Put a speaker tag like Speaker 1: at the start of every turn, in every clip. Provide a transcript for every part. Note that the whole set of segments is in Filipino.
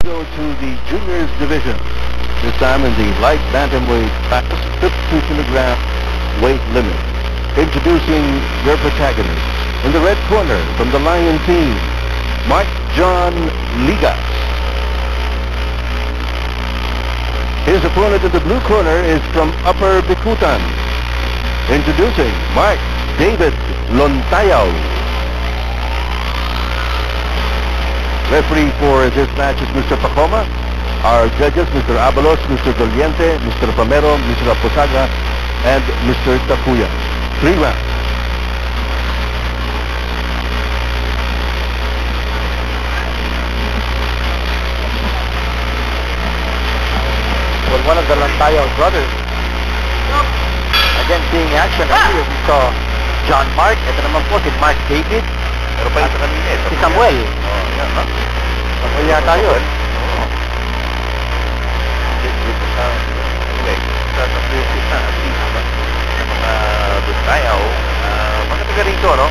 Speaker 1: Go to the juniors division. This time in the light bantamweight class, 52 kilogram weight limit. Introducing your protagonist. In the red corner from the Lion team, Mark John Ligas. His opponent in the blue corner is from Upper Bicutan. Introducing Mark David Lontayaw. Referee for this match is Mr. Pacoma. Our judges, Mr. Abalos, Mr. Doliente, Mr. Pamero, Mr. Aposaga, and Mr. Takuya. 3 rounds.
Speaker 2: Well, one of the Lontayaw brothers, again, seeing action earlier, we saw John Mark. Ito naman po si Mark David.
Speaker 1: Pero pa ito kanina eh.
Speaker 2: Si Samuel.
Speaker 1: Oh, yan, ha?
Speaker 2: Samuel yata yun.
Speaker 1: Oo. Okay. Sa places na, at least, sa mga Lontayaw, mga taga rito, no?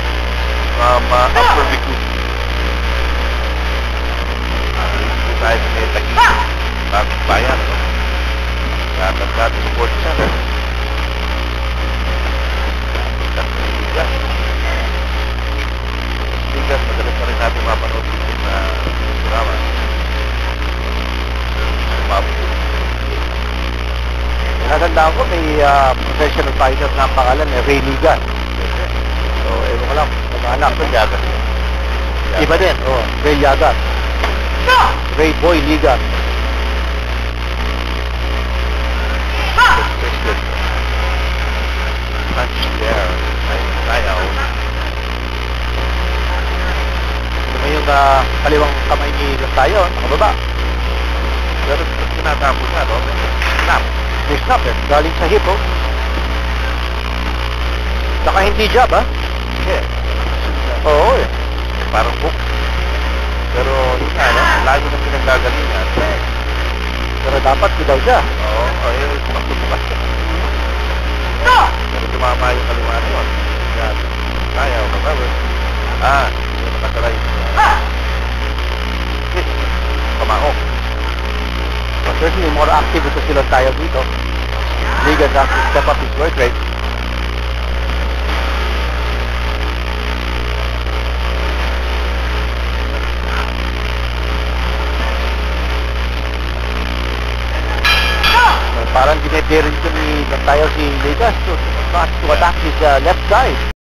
Speaker 1: Upper Bicutan. Dito tayo sa may Taguig. Bagong bayan, no? Katagkat Sports Center. Ligas, madalas na rin natin mapanood dito na programa.
Speaker 2: Natandaan ko, may professional fighter na ang pangalan, Ray Ligas. So, ewan ko lang, mag-anak.
Speaker 1: Yagas.
Speaker 2: Iba din, Ray Yagas. Ray Boy Ligas.
Speaker 1: Punch there. Tayaw.
Speaker 2: Ito yung kaliwang kamay ni Lontayaw, nakababa.
Speaker 1: Pero tinatapos na, no? Snap.
Speaker 2: May snap eh, galing sa hip, oh. Saka hindi jab, ha?
Speaker 1: Hindi.
Speaker 2: Oo, eh.
Speaker 1: Parang hook. Pero, yun nga, no? Lagi na pinagagalingan.
Speaker 2: Pero dapat daw siya.
Speaker 1: Oo, ayun. Magtutukas ka. Pero tumama yung kaliwa na yun. Yan. Tayaw, mag-cover. Yun nakatalay. Kamao.
Speaker 2: But certainly more active ito si Lontayaw dito. Ligas has to step up his work rate. Parang dinedare rin ni Lontayaw si Ligas to attack his left side.